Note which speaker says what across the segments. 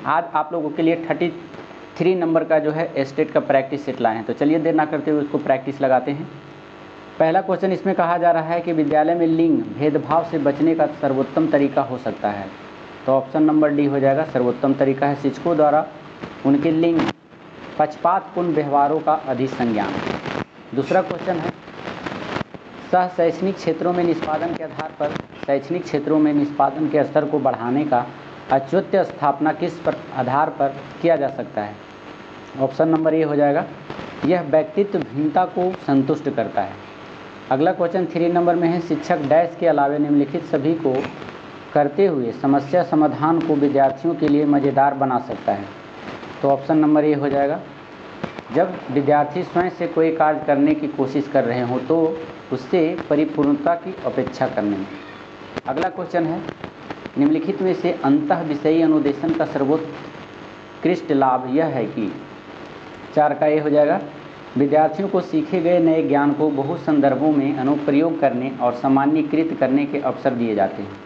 Speaker 1: आज आप लोगों के लिए 33 नंबर का जो है स्टेट का प्रैक्टिस सेट लाए हैं। तो चलिए देर ना करते हुए उसको प्रैक्टिस लगाते हैं। पहला क्वेश्चन इसमें कहा जा रहा है कि विद्यालय में लिंग भेदभाव से बचने का सर्वोत्तम तरीका हो सकता है। तो ऑप्शन नंबर डी हो जाएगा। सर्वोत्तम तरीका है शिक्षकों द्वारा उनके लिंग पक्षपातपूर्ण व्यवहारों का अधिसंज्ञान। दूसरा क्वेश्चन है सह शैक्षणिक क्षेत्रों में निष्पादन के आधार पर शैक्षणिक क्षेत्रों में निष्पादन के स्तर को बढ़ाने का औचित्य स्थापना किस आधार पर किया जा सकता है। ऑप्शन नंबर ए हो जाएगा। यह व्यक्तित्व भिन्नता को संतुष्ट करता है। अगला क्वेश्चन 3 नंबर में है शिक्षक डैश के अलावे निम्नलिखित सभी को करते हुए समस्या समाधान को विद्यार्थियों के लिए मज़ेदार बना सकता है। तो ऑप्शन नंबर ए हो जाएगा। जब विद्यार्थी स्वयं से कोई कार्य करने की कोशिश कर रहे हों तो उससे परिपूर्णता की अपेक्षा करने में। अगला क्वेश्चन है निम्नलिखित में से अंतः विषयी अनुदेशन का सर्वोत्कृष्ट लाभ यह है कि 4 का ए हो जाएगा। विद्यार्थियों को सीखे गए नए ज्ञान को बहु संदर्भों में अनुप्रयोग करने और सामान्यीकृत करने के अवसर दिए जाते हैं।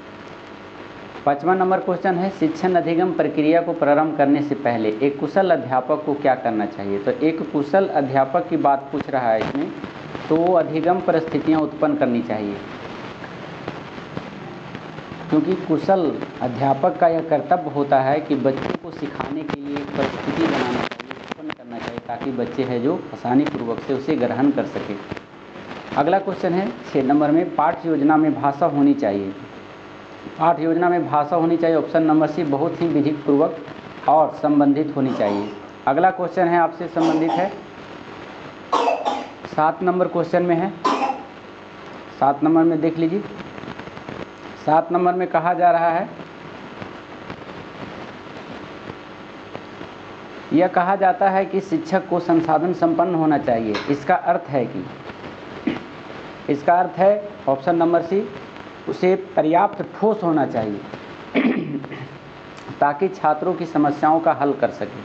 Speaker 1: 5वां नंबर क्वेश्चन है शिक्षण अधिगम प्रक्रिया को प्रारंभ करने से पहले एक कुशल अध्यापक को क्या करना चाहिए। तो एक कुशल अध्यापक की बात पूछ रहा है इसमें, तो वो अधिगम परिस्थितियाँ उत्पन्न करनी चाहिए, क्योंकि कुशल अध्यापक का यह कर्तव्य होता है कि बच्चे को सिखाने के लिए एक परिस्थिति बनाना चाहिए, उत्पन्न करना चाहिए, ताकि बच्चे हैं जो आसानी पूर्वक से उसे ग्रहण कर सके। अगला क्वेश्चन है 6 नंबर में पाठ्य योजना में भाषा होनी चाहिए। पाठ्य योजना में भाषा होनी चाहिए। ऑप्शन नंबर सी बहुत ही विधिपूर्वक और संबंधित होनी चाहिए। अगला क्वेश्चन है आपसे संबंधित है 7 नंबर क्वेश्चन में है। 7 नंबर में देख लीजिए। 7 नंबर में कहा जा रहा है, यह कहा जाता है कि शिक्षक को संसाधन संपन्न होना चाहिए। इसका अर्थ है ऑप्शन नंबर सी उसे पर्याप्त ठोस होना चाहिए ताकि छात्रों की समस्याओं का हल कर सके।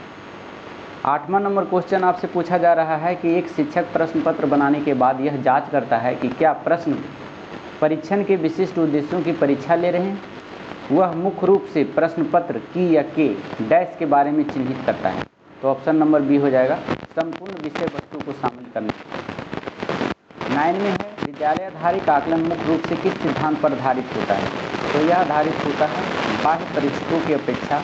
Speaker 1: 8वां नंबर क्वेश्चन आपसे पूछा जा रहा है कि एक शिक्षक प्रश्न पत्र बनाने के बाद यह जांच करता है कि क्या प्रश्न परीक्षण के विशिष्ट उद्देश्यों की परीक्षा ले रहे हैं। वह मुख्य रूप से प्रश्न पत्र की या के डैश के बारे में चिन्हित करता है। तो ऑप्शन नंबर बी हो जाएगा। संपूर्ण विषय वस्तु को शामिल करना। 9 में है विद्यालय आधारित आकलन मुख्य रूप से किस सिद्धांत पर आधारित होता है। तो यह आधारित होता है बाह्य परीक्षकों की अपेक्षा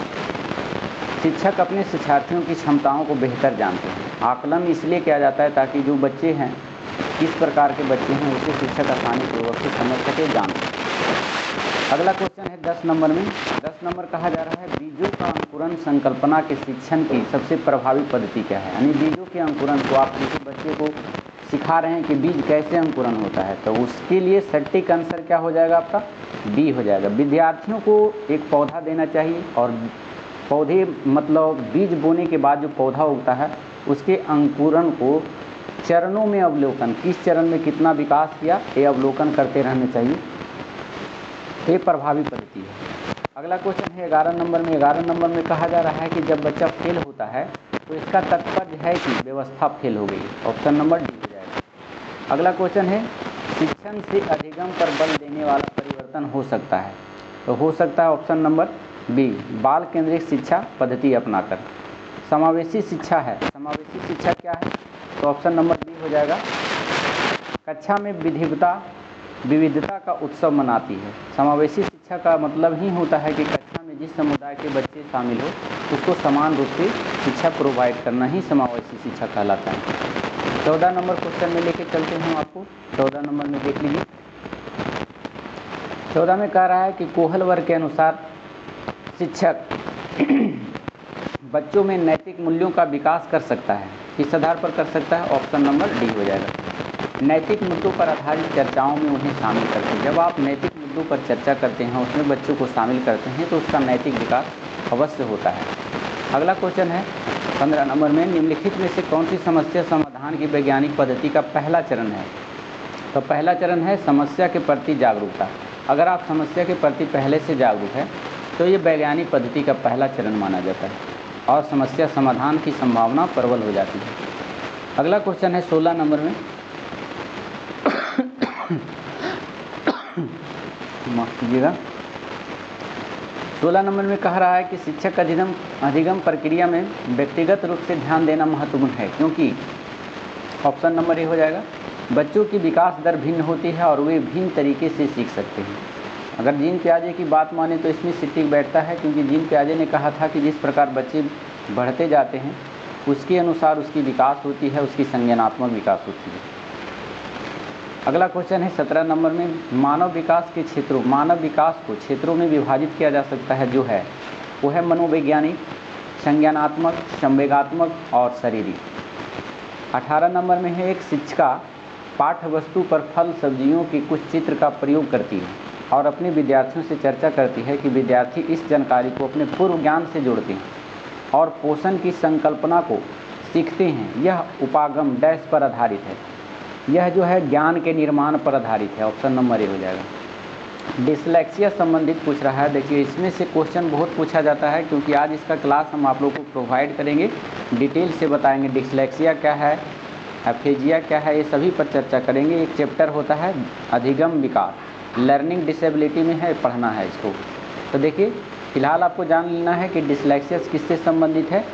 Speaker 1: शिक्षक अपने शिक्षार्थियों की क्षमताओं को बेहतर जानते हैं। आकलन इसलिए किया जाता है ताकि जो बच्चे हैं किस प्रकार के बच्चे हैं उसे शिक्षक आसानी पूर्वक से समझ सके, जान सके। अगला क्वेश्चन है 10 नंबर में। 10 नंबर कहा जा रहा है बीजों का अंकुरण संकल्पना के शिक्षण की सबसे प्रभावी पद्धति क्या है। यानी बीजों के अंकुरण को आप किसी बच्चे को सिखा रहे हैं कि बीज कैसे अंकुरण होता है, तो उसके लिए सटीक आंसर क्या हो जाएगा आपका, बी हो जाएगा। विद्यार्थियों को एक पौधा देना चाहिए और पौधे मतलब बीज बोने के बाद जो पौधा उगता है उसके अंकुरण को चरणों में अवलोकन, किस चरण में कितना विकास किया ये अवलोकन करते रहना चाहिए। ये प्रभावी पद्धति है। अगला क्वेश्चन है 11 नंबर में। 11 नंबर में कहा जा रहा है कि जब बच्चा फेल होता है तो इसका तात्पर्य है कि व्यवस्था फेल हो गई। ऑप्शन नंबर डी हो जाएगा। अगला क्वेश्चन है शिक्षण से अधिगम पर बल देने वाला परिवर्तन हो सकता है। तो हो सकता है ऑप्शन नंबर बी बाल केंद्रित शिक्षा पद्धति अपनाकर। समावेशी शिक्षा है। समावेशी शिक्षा क्या है, तो ऑप्शन नंबर बी हो जाएगा। कक्षा में विविधता का उत्सव मनाती है। समावेशी शिक्षा का मतलब ही होता है कि कक्षा में जिस समुदाय के बच्चे शामिल हो उसको समान रूप से शिक्षा प्रोवाइड करना ही समावेशी शिक्षा कहलाता है। 14 नंबर क्वेश्चन में लेके चलते हैं आपको। 14 नंबर में देख लीजिए। 14 में कह रहा है कि कोहल वर्ग के अनुसार शिक्षक बच्चों में नैतिक मूल्यों का विकास कर सकता है। किस आधार पर कर सकता है, ऑप्शन नंबर डी हो जाएगा। नैतिक मुद्दों पर आधारित चर्चाओं में उन्हें शामिल करते हैं। जब आप नैतिक मुद्दों पर चर्चा करते हैं उसमें बच्चों को शामिल करते हैं तो उसका नैतिक विकास अवश्य होता है। अगला क्वेश्चन है 15 नंबर में निम्नलिखित में से कौन सी समस्या समाधान की वैज्ञानिक पद्धति का पहला चरण है। तो पहला चरण है समस्या के प्रति जागरूकता। अगर आप समस्या के प्रति पहले से जागरूक हैं तो ये वैज्ञानिक पद्धति का पहला चरण माना जाता है और समस्या समाधान की संभावना प्रबल हो जाती है। अगला क्वेश्चन है 16 नंबर में। माफ कीजिएगा। 16 नंबर में कह रहा है कि शिक्षक अधिगम प्रक्रिया में व्यक्तिगत रूप से ध्यान देना महत्वपूर्ण है, क्योंकि ऑप्शन नंबर ए हो जाएगा, बच्चों की विकास दर भिन्न होती है और वे भिन्न तरीके से सीख सकते हैं। अगर जीन पियाजे की बात माने तो इसमें सटीक बैठता है, क्योंकि जीन पियाजे ने कहा था कि जिस प्रकार बच्चे बढ़ते जाते हैं उसके अनुसार उसकी विकास होती है, उसकी संज्ञानात्मक विकास होती है। अगला क्वेश्चन है 17 नंबर में, मानव विकास को क्षेत्रों में विभाजित किया जा सकता है, जो है वो है मनोवैज्ञानिक, संज्ञानात्मक, संवेगात्मक और शारीरिक। 18 नंबर में है, एक शिक्षिका पाठ्य वस्तु पर फल सब्जियों के कुछ चित्र का प्रयोग करती है और अपने विद्यार्थियों से चर्चा करती है कि विद्यार्थी इस जानकारी को अपने पूर्व ज्ञान से जोड़ते हैं और पोषण की संकल्पना को सीखते हैं। यह उपागम डैश पर आधारित है, यह जो है ज्ञान के निर्माण पर आधारित है। ऑप्शन नंबर ए हो जाएगा। डिसलेक्सिया संबंधित पूछ रहा है। देखिए इसमें से क्वेश्चन बहुत पूछा जाता है, क्योंकि आज इसका क्लास हम आप लोग को प्रोवाइड करेंगे, डिटेल से बताएंगे डिसलेक्सिया क्या है, एफेजिया क्या है, ये सभी पर चर्चा करेंगे। एक चैप्टर होता है अधिगम विकास, लर्निंग डिसेबिलिटी में है, पढ़ना है इसको। तो देखिए फिलहाल आपको जान लेना है कि डिसलेक्सिया किससे संबंधित है।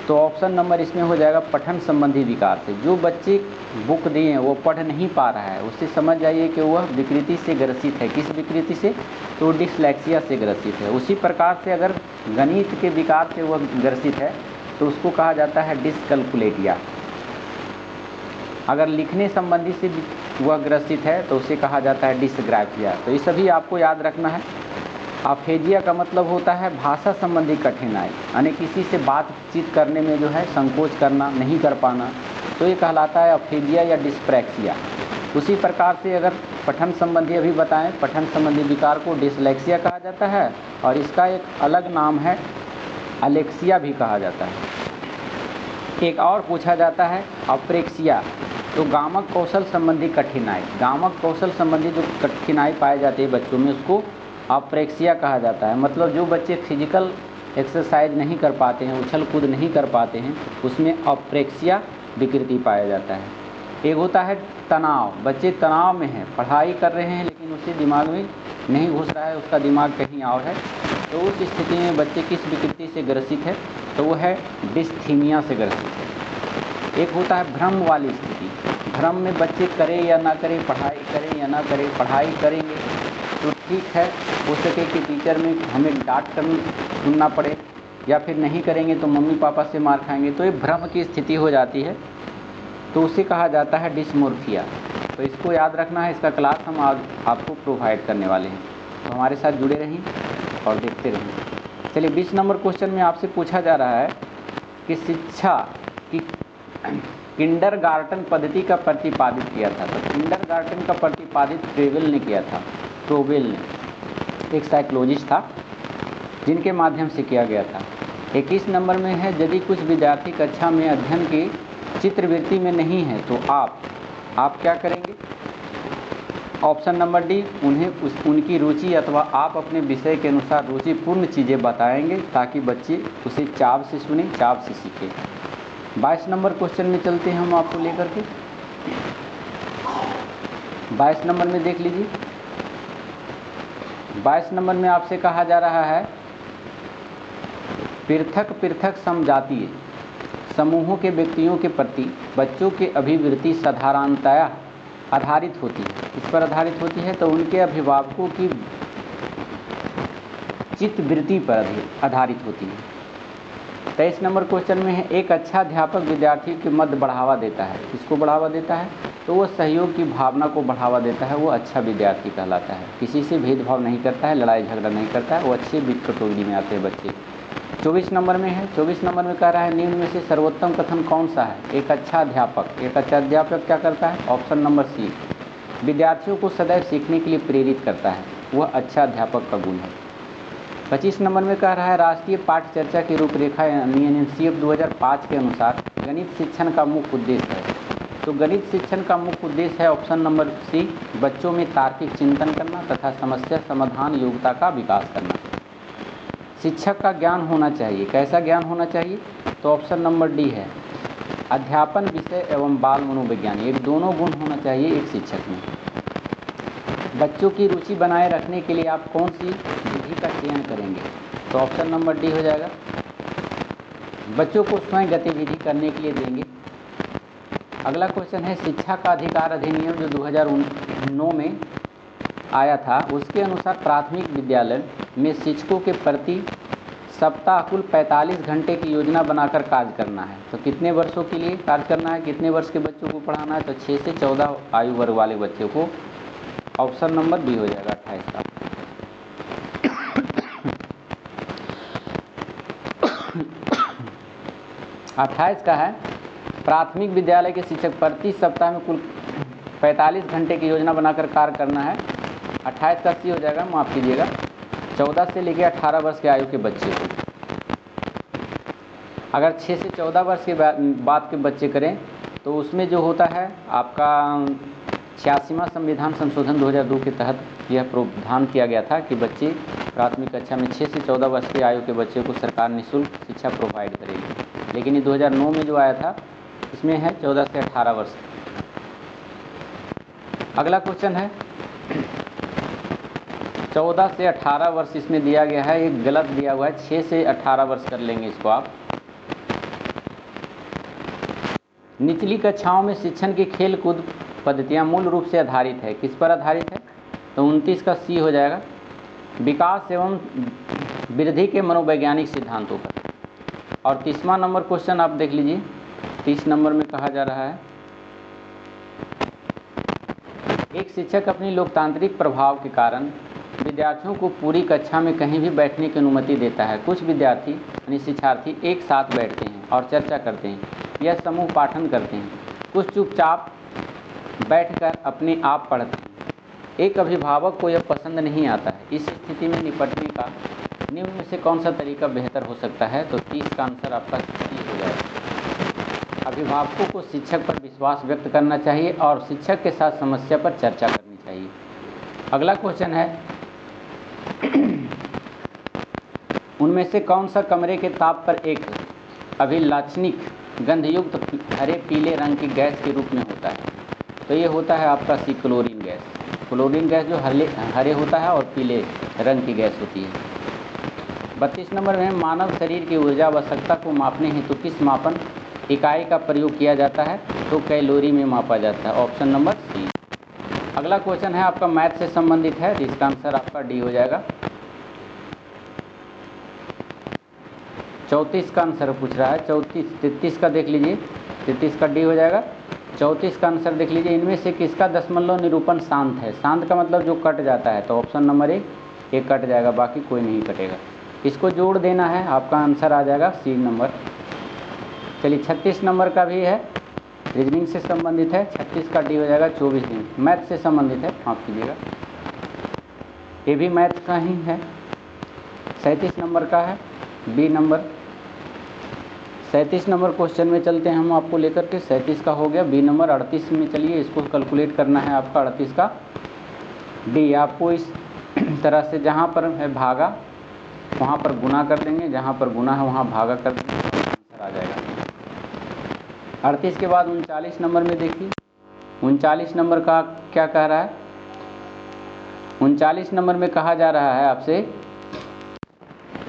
Speaker 1: तो ऑप्शन नंबर इसमें हो जाएगा पठन संबंधी विकार से। जो बच्चे बुक दिए हैं वो पढ़ नहीं पा रहा है, उससे समझ जाइए कि वह विकृति से ग्रसित है। किस विकृति से? तो डिसलेक्सिया से ग्रसित है। उसी प्रकार से अगर गणित के विकार से वह ग्रसित है तो उसको कहा जाता है डिसकैलकुलेटिया। अगर लिखने संबंधी से वह ग्रसित है तो उसे कहा जाता है डिसग्राफिया। तो ये सभी आपको याद रखना है। अफेजिया का मतलब होता है भाषा संबंधी कठिनाई, यानी किसी से बातचीत करने में जो है संकोच करना, नहीं कर पाना, तो ये कहलाता है अफेजिया या डिस्प्रैक्सिया। उसी प्रकार से अगर पठन संबंधी अभी बताएं, पठन संबंधी विकार को डिसलेक्सिया कहा जाता है और इसका एक अलग नाम है अलेक्सिया भी कहा जाता है। एक और पूछा जाता है अप्रेक्सिया। तो गामक कौशल संबंधी कठिनाई, गामक कौशल संबंधी जो कठिनाई पाई जाती है बच्चों में उसको अप्रेक्सिया कहा जाता है। मतलब जो बच्चे फिजिकल एक्सरसाइज नहीं कर पाते हैं, उछल कूद नहीं कर पाते हैं, उसमें अप्रेक्सिया विकृति पाया जाता है। एक होता है तनाव, बच्चे तनाव में हैं, पढ़ाई कर रहे हैं लेकिन उसके दिमाग में नहीं घुस रहा है, उसका दिमाग कहीं और है, तो उस स्थिति में बच्चे किस विकृति से ग्रसित है? तो वो है डिस्थीमिया से ग्रसित है। एक होता है भ्रम वाली स्थिति, भ्रम में बच्चे करें या ना करें, पढ़ाई करें या ना करें, पढ़ाई करेंगे तो ठीक है, हो सके कि टीचर में हमें डांट कर सुनना पड़े, या फिर नहीं करेंगे तो मम्मी पापा से मार खाएंगे, तो ये भ्रम की स्थिति हो जाती है, तो उसे कहा जाता है डिस्मोर्फिया। तो इसको याद रखना है, इसका क्लास हम आज आपको प्रोवाइड करने वाले हैं, तो हमारे साथ जुड़े रहिए और देखते रहें। चलिए 20 नंबर क्वेश्चन में आपसे पूछा जा रहा है कि शिक्षा की किंडरगार्टन पद्धति का प्रतिपादित किया था। तो किंडरगार्टन का प्रतिपादित ट्रेवेल ने किया था। ट्रोवेल ने एक साइकोलॉजिस्ट था जिनके माध्यम से किया गया था। 21 नंबर में है, यदि कुछ विद्यार्थी कक्षा में अध्ययन की चित्रवृत्ति में नहीं है तो आप क्या करेंगे? ऑप्शन नंबर डी, उन्हें उनकी रुचि अथवा आप अपने विषय के अनुसार रुचिपूर्ण चीज़ें बताएंगे ताकि बच्चे उसे चाव से सुने, चाव से सीखें। 22 नंबर क्वेश्चन में चलते हैं हम आपको लेकर के। 22 नंबर में देख लीजिए। 22 नंबर में आपसे कहा जा रहा है पृथक पृथक समजातीय समूहों के व्यक्तियों के प्रति बच्चों की अभिवृत्ति साधारणतया आधारित होती है। इस पर आधारित होती है तो उनके अभिभावकों की चित्तवृत्ति पर आधारित होती है। 23 नंबर क्वेश्चन में है, एक अच्छा अध्यापक विद्यार्थी के मध्य बढ़ावा देता है। किसको बढ़ावा देता है? तो वो सहयोग की भावना को बढ़ावा देता है, वो अच्छा विद्यार्थी कहलाता है। किसी से भेदभाव नहीं करता है, लड़ाई झगड़ा नहीं करता है, वो अच्छे कैटेगरी में आते हैं बच्चे। 24 नंबर में है, 24 नंबर में कह रहा है निम्न में से सर्वोत्तम कथन कौन सा है? एक अच्छा अध्यापक। एक अच्छा अध्यापक क्या करता है? ऑप्शन नंबर सी, विद्यार्थियों को सदैव सीखने के लिए प्रेरित करता है, वह अच्छा अध्यापक का गुण है। 25 नंबर में कह रहा है राष्ट्रीय पाठ्य चर्चा की रूपरेखा यानी एनसीएफ 2005 के अनुसार गणित शिक्षण का मुख्य उद्देश्य है। तो गणित शिक्षण का मुख्य उद्देश्य है ऑप्शन नंबर सी, बच्चों में तार्किक चिंतन करना तथा समस्या समाधान योग्यता का विकास करना। शिक्षक का ज्ञान होना चाहिए। कैसा ज्ञान होना चाहिए? तो ऑप्शन नंबर डी है, अध्यापन विषय एवं बाल मनोविज्ञान, एक दोनों गुण होना चाहिए एक शिक्षक में। बच्चों की रुचि बनाए रखने के लिए आप कौन सी विधि का चयन करेंगे? तो ऑप्शन नंबर डी हो जाएगा। बच्चों को स्वयं गतिविधि करने के लिए देंगे। अगला क्वेश्चन है शिक्षा का अधिकार अधिनियम जो 2009 में आया था, उसके अनुसार प्राथमिक विद्यालय में शिक्षकों के प्रति सप्ताह कुल 45 घंटे की योजना बनाकर कार्य करना है। तो कितने वर्षों के लिए कार्य करना है, कितने वर्ष के बच्चों को पढ़ाना है? तो 6 से 14 आयु वर्ग वाले बच्चों को। ऑप्शन नंबर बी हो जाएगा 28 का। अट्ठाईस का है प्राथमिक विद्यालय के शिक्षक प्रति सप्ताह में कुल 45 घंटे की योजना बनाकर कार्य करना है। 28 का सी हो जाएगा, माफ़ कीजिएगा, 14 से लेकर 18 वर्ष के आयु के बच्चे को। अगर 6 से 14 वर्ष के बाद के बच्चे करें तो उसमें जो होता है आपका 86वां संविधान संशोधन 2002 के तहत यह प्रावधान किया गया था कि बच्चे प्राथमिक कक्षा में 6 से 14 वर्ष की आयु के बच्चे को सरकार निःशुल्क शिक्षा प्रोवाइड करेगी। लेकिन ये 2009 में जो आया था इसमें है 14 से 18 वर्ष। अगला क्वेश्चन है 14 से 18 वर्ष इसमें दिया गया है, एक गलत दिया हुआ है, 6 से 18 वर्ष कर लेंगे इसको आप। निचली कक्षाओं में शिक्षण की खेल कूद पद्धतियाँ मूल रूप से आधारित है, किस पर आधारित है? तो 29 का सी हो जाएगा, विकास एवं वृद्धि के मनोवैज्ञानिक सिद्धांतों पर। और 30वां नंबर क्वेश्चन आप देख लीजिए, 30 नंबर में कहा जा रहा है एक शिक्षक अपनी लोकतांत्रिक प्रभाव के कारण विद्यार्थियों को पूरी कक्षा में कहीं भी बैठने की अनुमति देता है। कुछ विद्यार्थी यानी शिक्षार्थी एक साथ बैठते हैं और चर्चा करते हैं, यह समूह पाठन करते हैं, कुछ चुपचाप बैठकर अपने आप पढ़ते हैं। एक अभिभावक को यह पसंद नहीं आता है। इस स्थिति में निपटने का निम्न में से कौन सा तरीका बेहतर हो सकता है? तो 30 का आंसर आपका सी हो जाएगा। अभिभावकों को शिक्षक पर विश्वास व्यक्त करना चाहिए और शिक्षक के साथ समस्या पर चर्चा करनी चाहिए। अगला क्वेश्चन है उनमें से कौन सा कमरे के ताप पर एक अभिलाक्षणिक गंधयुक्त हरे पीले रंग की गैस के रूप में होता है? तो ये होता है आपका सी क्लोरीन गैस। क्लोरीन गैस जो हरे होता है और पीले रंग की गैस होती है। 32 नंबर में मानव शरीर की ऊर्जा आवश्यकता को मापने हेतु किस मापन इकाई का प्रयोग किया जाता है? तो कैलोरी में मापा जाता है। Option number c. अगला क्वेश्चन है आपका मैथ से संबंधित है, जिसका आंसर आपका डी हो जाएगा। 34 का आंसर पूछ रहा है, 33 का देख लीजिए, 33 का डी हो जाएगा। 34 का आंसर देख लीजिए, इनमें से किसका दशमलव निरूपण शांत है? शांत का मतलब जो कट जाता है, तो ऑप्शन नंबर एक कट जाएगा, बाकी कोई नहीं कटेगा। इसको जोड़ देना है, आपका आंसर आ जाएगा सी नंबर। चलिए 36 नंबर का भी है, रीजनिंग से संबंधित है, 36 का डी हो जाएगा 24 दिन। मैथ से संबंधित है, माफ कीजिएगा, ये भी मैथ का ही है। 37 नंबर का है, बी नंबर। 37 नंबर क्वेश्चन में चलते हैं हम आपको लेकर के। 37 का हो गया, बी नंबर। 38 में चलिए, इसको कैलकुलेट करना है आपका 38 का डी। आपको इस तरह से जहाँ पर है भागा वहाँ पर गुना कर देंगे, जहाँ पर गुना है वहाँ भागा कर देंगे, आंसर आ जाएगा। 38 के बाद 39 नंबर में देखिए, 39 नंबर का क्या कह रहा है? 39 नंबर में कहा जा रहा है आपसे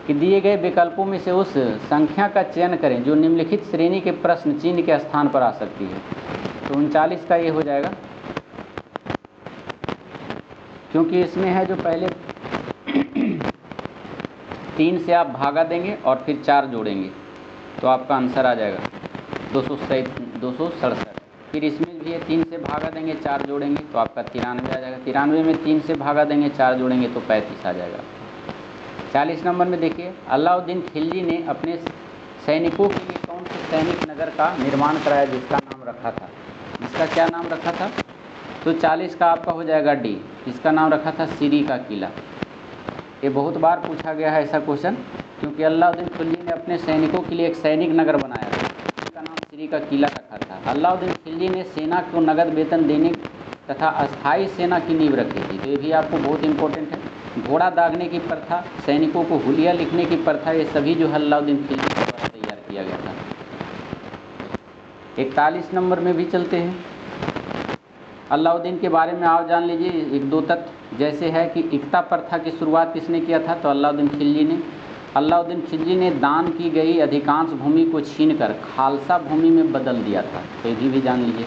Speaker 1: कि दिए गए विकल्पों में से उस संख्या का चयन करें जो निम्नलिखित श्रेणी के प्रश्न चिन्ह के स्थान पर आ सकती है। तो 39 का ये हो जाएगा, क्योंकि इसमें है जो पहले 3 से आप भागा देंगे और फिर 4 जोड़ेंगे तो आपका आंसर आ जाएगा 267। फिर इसमें भी है 3 से भागा देंगे 4 जोड़ेंगे तो आपका 93 आ जाएगा। 93 में 3 से भागा देंगे 4 जोड़ेंगे तो 35 आ जाएगा। 40 नंबर में देखिए, अलाउद्दीन खिलजी ने अपने सैनिकों के लिए कौन से सैनिक नगर का निर्माण कराया जिसका नाम रखा था? जिसका क्या नाम रखा था? तो 40 का आपका हो जाएगा डी, इसका नाम रखा था सीरी का किला। ये बहुत बार पूछा गया है ऐसा क्वेश्चन, क्योंकि अलाउद्दीन खिलजी ने अपने सैनिकों के लिए एक सैनिक नगर बनाया था, इसका नाम सीरी का किला रखा था। अलाउद्दीन खिलजी ने सेना को नगद वेतन देने तथा अस्थायी सेना की नींव रखी थी, तो ये भी आपको बहुत इंपॉर्टेंट है। घोड़ा दागने की प्रथा, सैनिकों को हुलिया लिखने की प्रथा, ये सभी जो अलाउद्दीन खिलजी द्वारा तैयार किया गया था। 41 नंबर में भी चलते हैं, अलाउद्दीन के बारे में आप जान लीजिए एक दो तथ्य, जैसे है कि इक्ता प्रथा की शुरुआत किसने किया था? तो अलाउद्दीन खिलजी ने। अलाउद्दीन खिलजी ने दान की गई अधिकांश भूमि को छीनकर खालसा भूमि में बदल दिया था, तो ये भी जान लीजिए।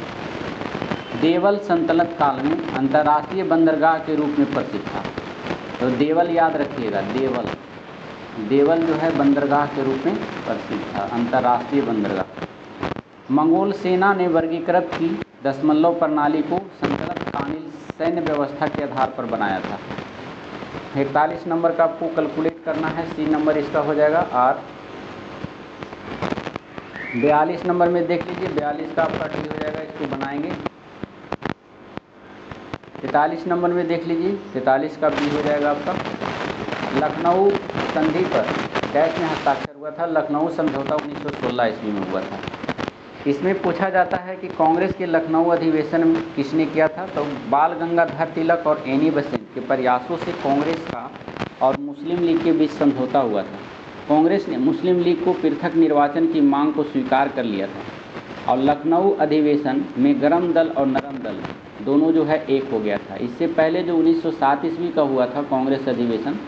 Speaker 1: देवल सल्तनत काल में अंतर्राष्ट्रीय बंदरगाह के रूप में प्रसिद्ध था, तो देवल याद रखिएगा, देवल जो है बंदरगाह के रूप में प्रसिद्ध था, अंतर्राष्ट्रीय बंदरगाह। मंगोल सेना ने वर्गीकृत की दशमलव प्रणाली को सल्तनत कालीन सैन्य व्यवस्था के आधार पर बनाया था। 41 नंबर का आपको कैलकुलेट करना है, सी नंबर इसका हो जाएगा आर। 42 नंबर में देख लीजिए, 42 का आपका डी हो जाएगा, इसको बनाएंगे। 43 नंबर में देख लीजिए, 43 का बी हो जाएगा आपका। लखनऊ संधि पर डैश में हस्ताक्षर हुआ था, लखनऊ समझौता 1916 ईस्वी में हुआ था। इसमें पूछा जाता है कि कांग्रेस के लखनऊ अधिवेशन में किसने किया था, तो बाल गंगाधर तिलक और एनी बेसेंट के प्रयासों से कांग्रेस का और मुस्लिम लीग के बीच समझौता हुआ था। कांग्रेस ने मुस्लिम लीग को पृथक निर्वाचन की मांग को स्वीकार कर लिया था और लखनऊ अधिवेशन में गरम दल और नरम दल दोनों जो है एक हो गया था। इससे पहले जो 1907 ईस्वी का हुआ था कांग्रेस अधिवेशन,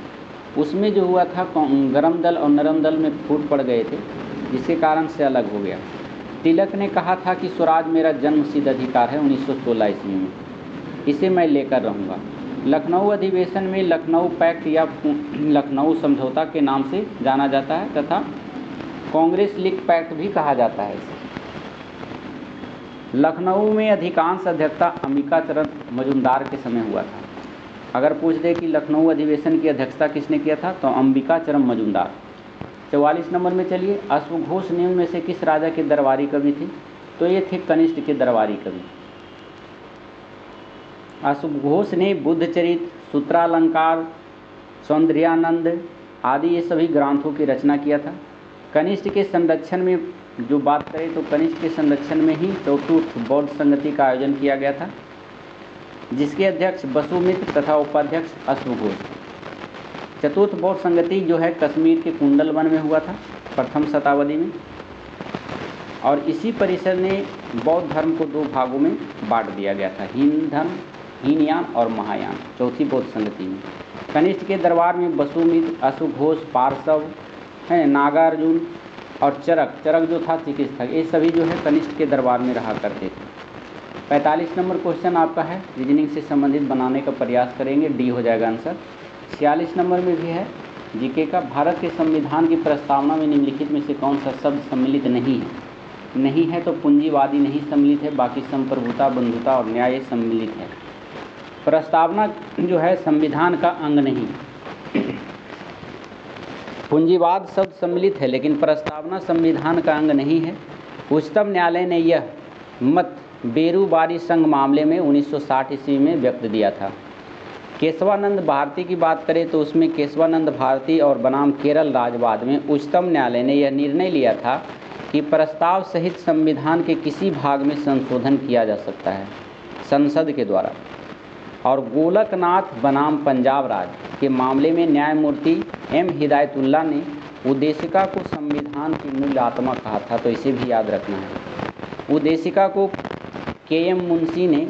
Speaker 1: उसमें जो हुआ था गरम दल और नरम दल में फूट पड़ गए थे, जिसके कारण से अलग हो गया। तिलक ने कहा था कि स्वराज मेरा जन्मसिद्ध अधिकार है 1916 ईस्वी में, इसे मैं लेकर रहूँगा। लखनऊ अधिवेशन में लखनऊ पैक्ट या लखनऊ समझौता के नाम से जाना जाता है तथा कांग्रेस लीग पैक्ट भी कहा जाता है इसे। लखनऊ में अधिकांश अध्यक्षता अंबिकाचरण मजूमदार के समय हुआ था। अगर पूछ दे कि लखनऊ अधिवेशन की अध्यक्षता किसने किया था, तो अंबिकाचरण मजूमदार। 44 नंबर में चलिए, अश्वघोष निम्न में से किस राजा के दरबारी कवि थे, तो ये थे कनिष्ठ के दरबारी कवि। अश्वघोष ने बुद्धचरित, सूत्रालंकार, सौंदर्यानंद आदि ये सभी ग्रंथों की रचना किया था। कनिष्ठ के संरक्षण में जो बात करें तो कनिष्ठ के संरक्षण में ही चतुर्थ बौद्ध संगति का आयोजन किया गया था, जिसके अध्यक्ष वसुमित्र तथा उपाध्यक्ष अश्वघोष। चतुर्थ बौद्ध संगति जो है कश्मीर के कुंडलवन में हुआ था प्रथम शताब्दी में, और इसी परिषद ने बौद्ध धर्म को दो भागों में बांट दिया गया था, हिंद धर्म, हीनयान और महायान, चौथी बौद्ध संगति में। कनिष्ठ के दरबार में वसुमित्र, अश्वघोष, पार्श्व है, नागार्जुन और चरक जो था चिकित्सक, ये सभी जो है कनिष्ठ के दरबार में रहा करते थे। 45 नंबर क्वेश्चन आपका है, रीजनिंग से संबंधित बनाने का प्रयास करेंगे, डी हो जाएगा आंसर। 46 नंबर में भी है जीके का, भारत के संविधान की प्रस्तावना में निम्नलिखित में से कौन सा शब्द सम्मिलित नहीं है तो पूंजीवादी नहीं सम्मिलित है, बाकी संप्रभुता, बंधुता और न्याय सम्मिलित है। प्रस्तावना जो है संविधान का अंग नहीं, पूंजीवाद शब्द सम्मिलित है लेकिन प्रस्तावना संविधान का अंग नहीं है। उच्चतम न्यायालय ने यह मत बेरूबारी संघ मामले में 1960 ईस्वी में व्यक्त दिया था। केशवानंद भारती की बात करें तो उसमें केशवानंद भारती और बनाम केरल राज्यवाद में उच्चतम न्यायालय ने यह निर्णय लिया था कि प्रस्ताव सहित संविधान के किसी भाग में संशोधन किया जा सकता है संसद के द्वारा। और गोलकनाथ बनाम पंजाब राज्य के मामले में न्यायमूर्ति एम हिदायतुल्लाह ने उद्देशिका को संविधान की मूल आत्मा कहा था, तो इसे भी याद रखना है। उद्देशिका को के.एम. मुंशी ने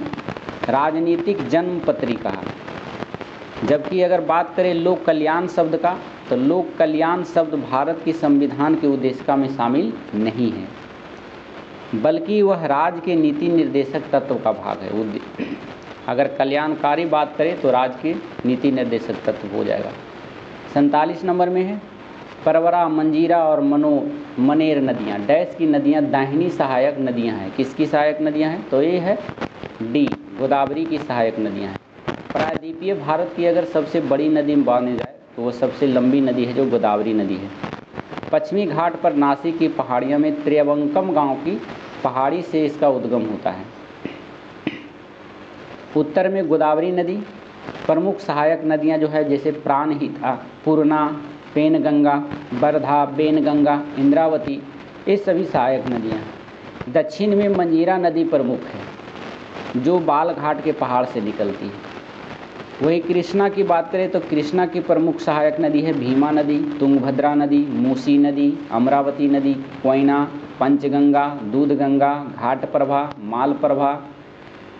Speaker 1: राजनीतिक जन्मपत्री कहा। जबकि अगर बात करें लोक कल्याण शब्द का, तो लोक कल्याण शब्द भारत की संविधान की उद्देशिका में शामिल नहीं है, बल्कि वह राज्य के नीति निर्देशक तत्व का भाग है। अगर कल्याणकारी बात करें तो राज्य के नीति निर्देशक तत्व हो जाएगा। 47 नंबर में है, परवरा, मंजीरा और मनेर नदियाँ डैश की नदियाँ दाहिनी सहायक नदियाँ हैं। किसकी सहायक नदियाँ हैं, तो ये है डी, गोदावरी की सहायक नदियाँ हैं। प्रायद्वीपीय भारत की अगर सबसे बड़ी नदी मानी जाए तो वो सबसे लंबी नदी है जो गोदावरी नदी है। पश्चिमी घाट पर नासिक की पहाड़ियों में त्रियवंकम गांव की पहाड़ी से इसका उद्गम होता है। उत्तर में गोदावरी नदी, प्रमुख सहायक नदियां जो है जैसे प्राणहिता, पूर्णा, पेनगंगा, वर्धा, बेनगंगा, इंद्रावती, ये सभी सहायक नदियां हैं। दक्षिण में मंजीरा नदी प्रमुख है जो बालघाट के पहाड़ से निकलती है। वही कृष्णा की बात करें तो कृष्णा की प्रमुख सहायक नदी है भीमा नदी, तुंगभद्रा नदी, मूसी नदी, अमरावती नदी, कोयना, पंचगंगा, दूधगंगा, घाट प्रभा, मालप्रभा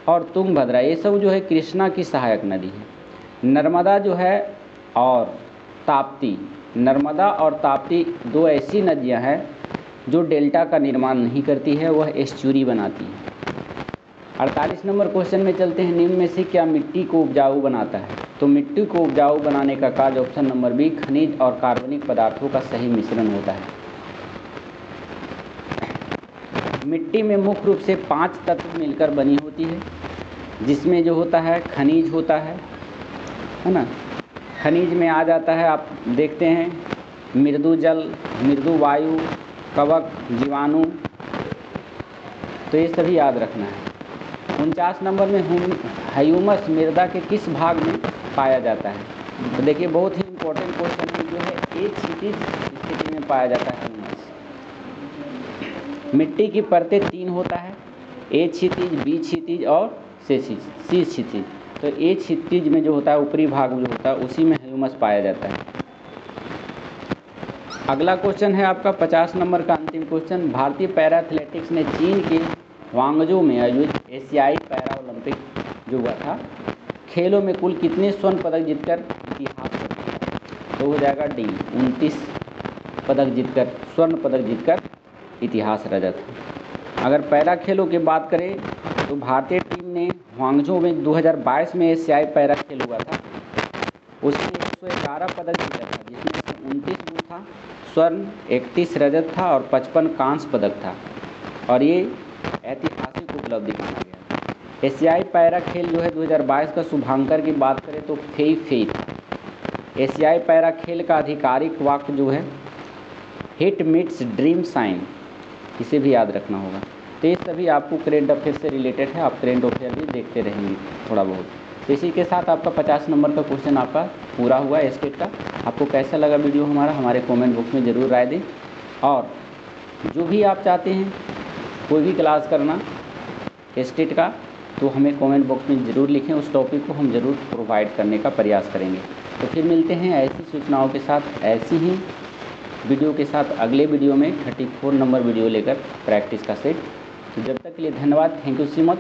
Speaker 1: और तुंगभद्रा, ये सब जो है कृष्णा की सहायक नदी है। नर्मदा जो है और ताप्ती नर्मदा और ताप्ती दो ऐसी नदियां हैं जो डेल्टा का निर्माण नहीं करती है, वह एस्चुरी बनाती है। 48 नंबर क्वेश्चन में चलते हैं। निम्न में से क्या मिट्टी को उपजाऊ बनाता है? तो मिट्टी को उपजाऊ बनाने का कार्य ऑप्शन नंबर बी खनिज और कार्बनिक पदार्थों का सही मिश्रण होता है। मिट्टी में मुख्य रूप से 5 तत्व मिलकर बनी होती है, जिसमें जो होता है खनिज होता है ना। खनिज में आ जाता है, आप देखते हैं, मृदु जल, मृदु वायु, कवक, जीवाणु, तो ये सभी याद रखना है। 49 नंबर में ह्यूमस मृदा के किस भाग में पाया जाता है? तो देखिए बहुत ही इम्पोर्टेंट क्वेश्चन है, जो है ए क्षितिज स्थिति में पाया जाता है ह्यूमस। मिट्टी की परतें 3 होता है, ए क्षितिज, बी क्षितिज और सी क्षितिज। तो ए क्षितिज में जो होता है ऊपरी भाग जो होता है उसी में ह्यूमस पाया जाता है। अगला क्वेश्चन है आपका 50 नंबर का अंतिम क्वेश्चन। भारतीय पैरा एथलेटिक्स ने चीन के वांगजू में आयोजित एशियाई पैरा ओलंपिक जो हुआ था खेलों में कुल कितने स्वर्ण पदक जीतकर इतिहास रच दिया? तो हो जाएगा डी 29 पदक जीतकर, स्वर्ण पदक जीतकर इतिहास रचत। अगर पैरा खेलों की बात करें तो भारतीय टीम ने वांगजू में 2022 में एशियाई पैरा खेल हुआ था, उसमें 111 पदक जीता था, जिसमें से 29 वो था स्वर्ण, 31 रजत था और 55 कांस्य पदक था। और ये ऐतिहासिक उपलब्धि माना गया। एशियाई पैरा खेल जो है 2022 का शुभांकर की बात करें तो फेई था। एशियाई पैरा खेल का आधिकारिक वाक्य जो है हिट मीट्स ड्रीम साइन, इसे भी याद रखना होगा। तो ये सभी आपको करेंट अफेयर से रिलेटेड है, आप करेंट अफेयर भी देखते रहेंगे थोड़ा बहुत। तो इसी के साथ आपका 50 नंबर का क्वेश्चन आपका पूरा हुआ है स्टेट का। आपको कैसा लगा वीडियो हमारा, हमारे कमेंट बॉक्स में ज़रूर राय दें। और जो भी आप चाहते हैं कोई भी क्लास करना स्टेट का, तो हमें कमेंट बॉक्स में ज़रूर लिखें, उस टॉपिक को हम ज़रूर प्रोवाइड करने का प्रयास करेंगे। तो फिर मिलते हैं ऐसी सूचनाओं के साथ, ऐसी ही वीडियो के साथ अगले वीडियो में 34 नंबर वीडियो लेकर प्रैक्टिस का सेट। तो जब तक के लिए धन्यवाद। Thank you so much.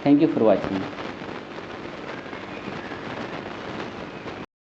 Speaker 1: Thank you for watching.